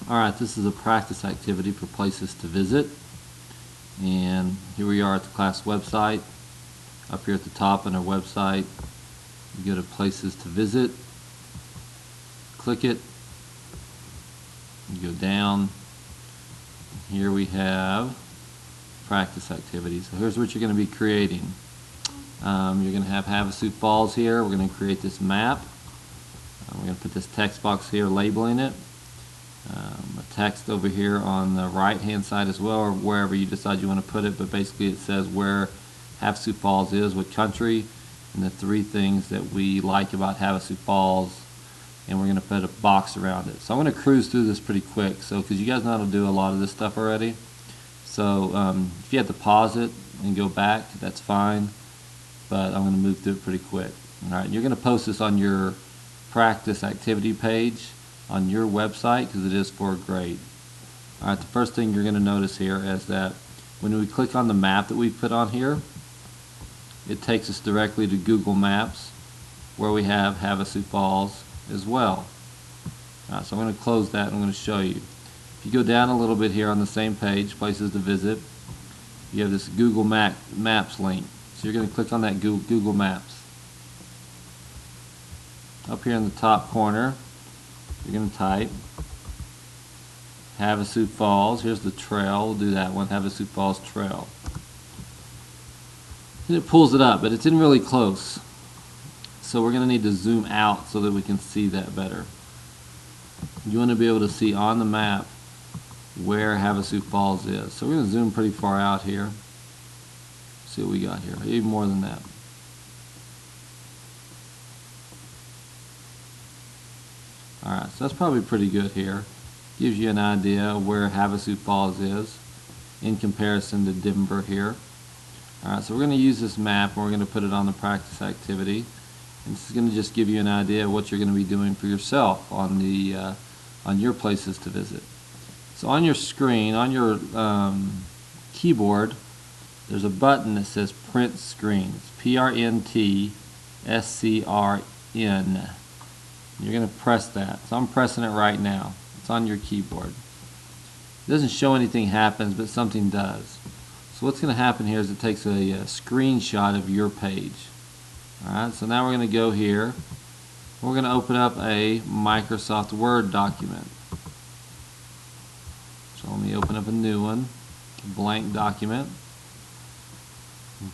Alright, this is a practice activity for places to visit, and here we are at the class website. Up here at the top on our website, you go to places to visit, click it, you go down, here we have practice activities. So here's what you're going to be creating. You're going to have Havasu Falls here. We're going to create this map. We're going to put this text box here labeling it. A text over here on the right hand side as well, or wherever you decide you want to put it, but basically it says where Havasu Falls is, what country, and the 3 things that we like about Havasu Falls, and we're going to put a box around it. So I'm going to cruise through this pretty quick, because you guys know how to do a lot of this stuff already. So if you have to pause it and go back, that's fine, but I'm going to move through it pretty quick. Alright, you're going to post this on your practice activity page on your website because it is for a grade. Alright, the first thing you're going to notice here is that when we click on the map that we put on here, it takes us directly to Google Maps where we have Havasu Falls as well. Alright, so I'm going to close that and I'm going to show you. If you go down a little bit here on the same page, places to visit, you have this Google Maps link. So you're going to click on that Google Maps. Up here in the top corner, you're going to type Havasu Falls. Here's the trail. We'll do that one, Havasu Falls Trail. And it pulls it up, but it's in really close. So we're going to need to zoom out so that we can see that better. You want to be able to see on the map where Havasu Falls is. So we're going to zoom pretty far out here. See what we got here. Even more than that. Alright, so that's probably pretty good here. Gives you an idea of where Havasu Falls is in comparison to Denver here. Alright, so we're going to use this map and we're going to put it on the practice activity. And this is going to just give you an idea of what you're going to be doing for yourself on the on your places to visit. So on your screen, on your keyboard, there's a button that says Print Screen. It's P-R-N-T-S-C-R-N. You're going to press that. So I'm pressing it right now. It's on your keyboard. It doesn't show anything happens, but something does. So what's going to happen here is it takes a screenshot of your page. Alright, so now we're going to go here. We're going to open up a Microsoft Word document. So let me open up a new one, a blank document.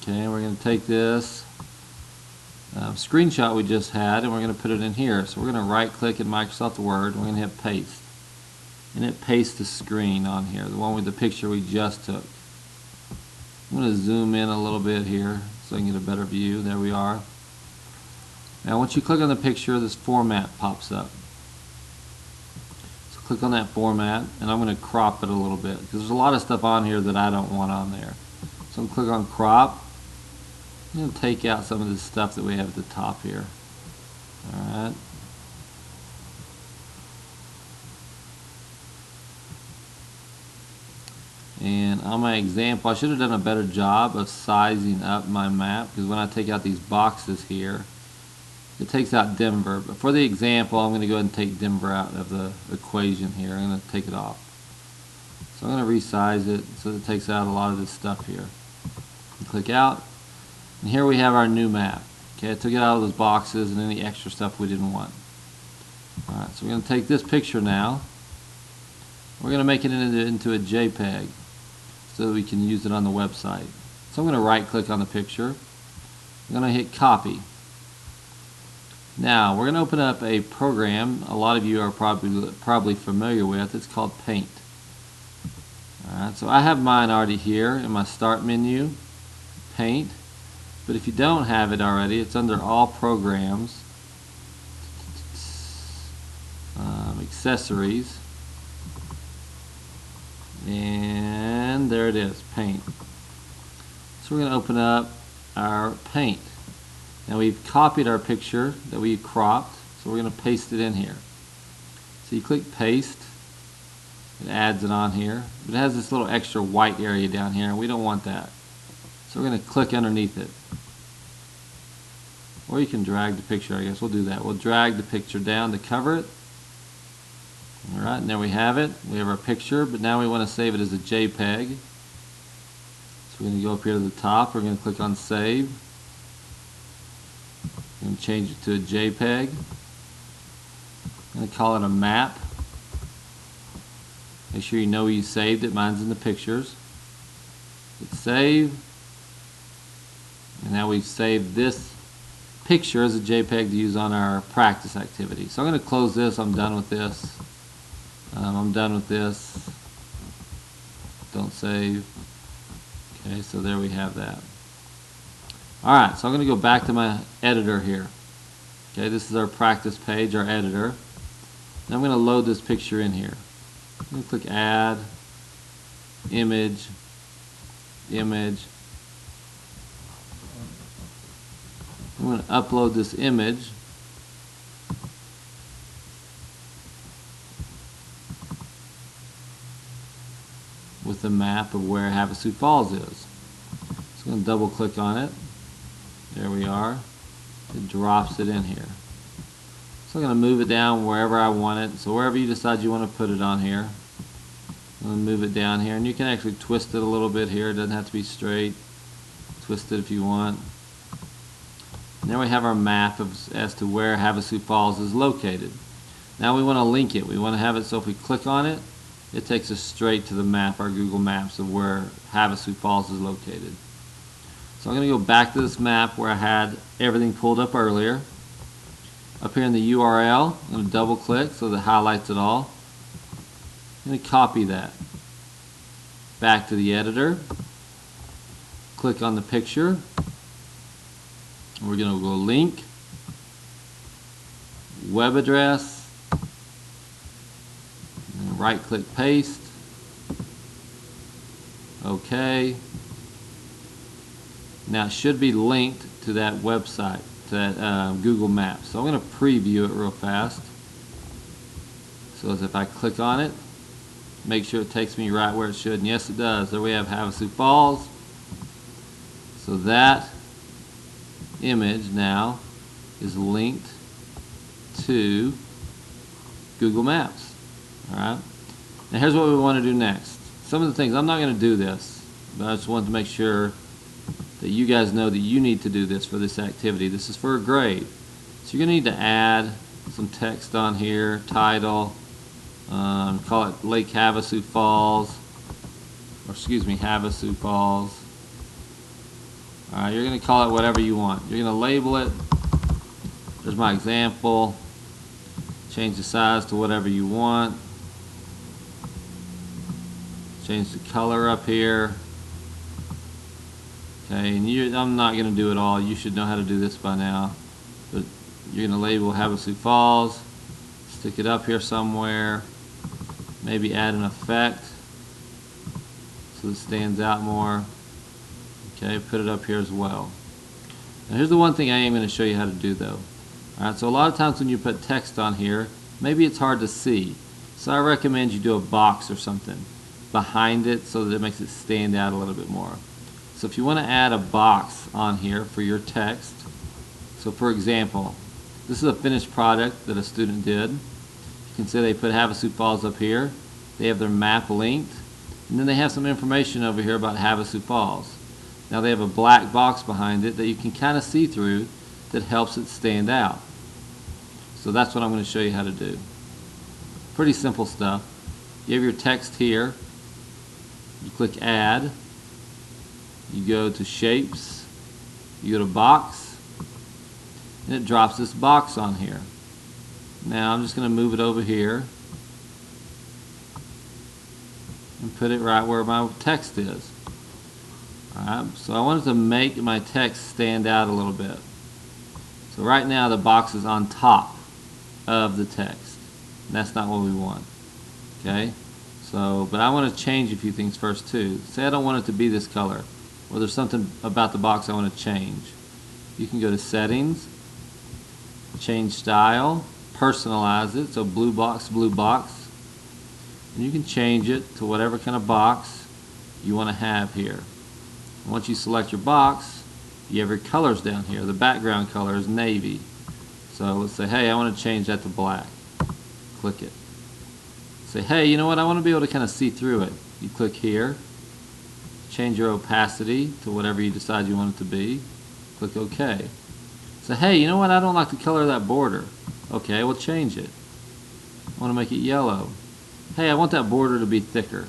Okay, we're going to take this screenshot we just had and we're going to put it in here. So we're going to right click in Microsoft Word and we're going to hit paste. And it pastes the screen on here, the one with the picture we just took. I'm going to zoom in a little bit here so I can get a better view. There we are. Now once you click on the picture, this format pops up. So click on that format and I'm going to crop it a little bit because there's a lot of stuff on here that I don't want on there. So I'm going to click on crop. I'm going to take out some of the stuff that we have at the top here. Alright. And on my example, I should have done a better job of sizing up my map because when I take out these boxes here, it takes out Denver. But for the example, I'm going to go ahead and take Denver out of the equation here. I'm going to take it off. So I'm going to resize it so that it takes out a lot of this stuff here. Click out. And here we have our new map. Okay, I took it out of those boxes and any extra stuff we didn't want. Alright, so we're going to take this picture now. We're going to make it into a JPEG so that we can use it on the website. So I'm going to right click on the picture. I'm going to hit copy. Now we're going to open up a program a lot of you are probably familiar with. It's called Paint. Alright, so I have mine already here in my start menu, Paint. But if you don't have it already, it's under All Programs, Accessories, and there it is, Paint. So we're going to open up our Paint. Now we've copied our picture that we cropped, so we're going to paste it in here. So you click Paste, it adds it on here, but it has this little extra white area down here, and we don't want that. So we're going to click underneath it. Or you can drag the picture, I guess. We'll do that. We'll drag the picture down to cover it. Alright, and there we have it. We have our picture, but now we want to save it as a JPEG. So we're going to go up here to the top. We're going to click on Save. We're going to change it to a JPEG. I'm going to call it a map. Make sure you know where you saved it. Mine's in the pictures. Hit Save. And now we've saved this picture as a JPEG to use on our practice activity. So I'm going to close this. I'm done with this. I'm done with this. Don't save. Okay, so there we have that. Alright, so I'm going to go back to my editor here. Okay, this is our practice page, our editor. Now I'm going to load this picture in here. I'm going to click Add, Image, Image. I'm going to upload this image. With the map of where Havasu Falls is. So I'm going to double click on it. There we are. It drops it in here. So I'm going to move it down wherever I want it. So wherever you decide you want to put it on here. I'm going to move it down here, and you can actually twist it a little bit here. It doesn't have to be straight. Twist it if you want. And there we have our map as to where Havasu Falls is located. Now we want to link it. We want to have it so if we click on it, it takes us straight to the map, our Google Maps, of where Havasu Falls is located. So I'm going to go back to this map where I had everything pulled up earlier. Up here in the URL, I'm going to double click so that it highlights it all. I'm going to copy that back to the editor. Click on the picture. We're going to go link, web address, right click paste, OK. Now it should be linked to that website, to that Google Maps. So I'm going to preview it real fast. So as if I click on it, make sure it takes me right where it should, and yes it does. There we have Havasu Falls. So that image now is linked to Google Maps. Alright. Now here's what we want to do next. Some of the things, I'm not going to do this, but I just wanted to make sure that you guys know that you need to do this for this activity. This is for a grade. So you're going to need to add some text on here, title, call it Lake Havasu Falls, or excuse me, Havasu Falls. Alright, you're going to call it whatever you want. You're going to label it. There's my example. Change the size to whatever you want. Change the color up here. Okay, and I'm not going to do it all. You should know how to do this by now. But you're going to label Havasu Falls. Stick it up here somewhere. Maybe add an effect so it stands out more. Okay, put it up here as well. Now here's the one thing I am going to show you how to do though. Alright, so a lot of times when you put text on here, maybe it's hard to see. So I recommend you do a box or something behind it so that it makes it stand out a little bit more. So if you want to add a box on here for your text, so for example, this is a finished product that a student did. You can see they put Havasu Falls up here. They have their map linked, and then they have some information over here about Havasu Falls. Now they have a black box behind it that you can kind of see through that helps it stand out. So that's what I'm going to show you how to do. Pretty simple stuff. You have your text here. You click Add. You go to Shapes. You go to Box. And it drops this box on here. Now I'm just going to move it over here and put it right where my text is. Alright, so I wanted to make my text stand out a little bit. So right now the box is on top of the text. And that's not what we want. Okay? So, but I want to change a few things first too. Say I don't want it to be this color, or there's something about the box I want to change. You can go to Settings, Change Style, Personalize it, so blue box, and you can change it to whatever kind of box you want to have here. Once you select your box, you have your colors down here. The background color is navy. So let's say, hey, I want to change that to black. Click it. Say, hey, you know what, I want to be able to kind of see through it. You click here, change your opacity to whatever you decide you want it to be. Click OK. Say, hey, you know what, I don't like the color of that border. Okay, we'll change it. I want to make it yellow. Hey, I want that border to be thicker.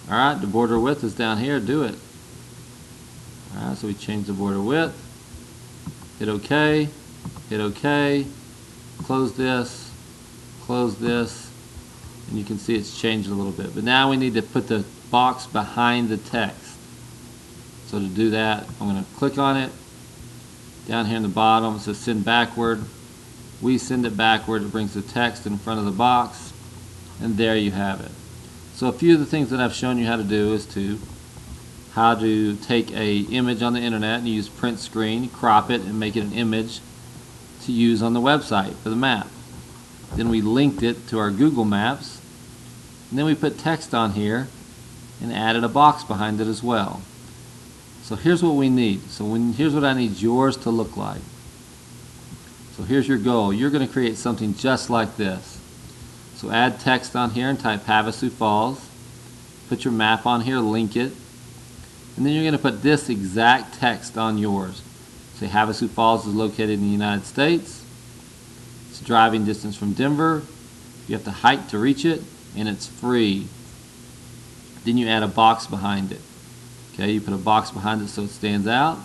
Alright, the border width is down here, do it. Alright, so we change the border width. Hit OK, hit OK, close this, and you can see it's changed a little bit. But now we need to put the box behind the text. So to do that, I'm going to click on it. Down here in the bottom it says send backward. We send it backward, it brings the text in front of the box, and there you have it. So a few of the things that I've shown you how to do is how to take a image on the internet and use print screen, crop it, and make it an image to use on the website for the map. Then we linked it to our Google Maps, and then we put text on here and added a box behind it as well. So here's what we need. Here's what I need yours to look like. So here's your goal. You're going to create something just like this. So add text on here and type Havasu Falls. Put your map on here, link it. And then you're going to put this exact text on yours. Say Havasu Falls is located in the United States. It's driving distance from Denver. You have to hike to reach it, and it's free. Then you add a box behind it. Okay, you put a box behind it so it stands out.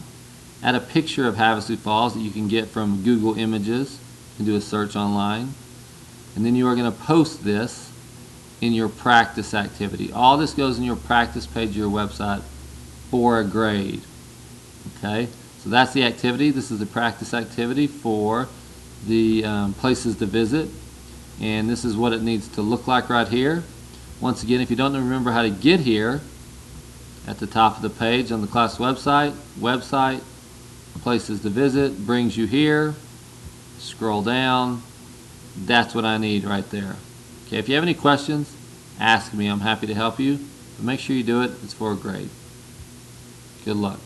Add a picture of Havasu Falls that you can get from Google Images. You can do a search online. And then you are going to post this in your practice activity. All this goes in your practice page of your website for a grade. Okay, so that's the activity. This is the practice activity for the places to visit. And this is what it needs to look like right here. Once again, if you don't remember how to get here, at the top of the page on the class website, places to visit, brings you here. Scroll down. That's what I need right there. Okay, if you have any questions, ask me. I'm happy to help you. But make sure you do it. It's for a grade. Good luck.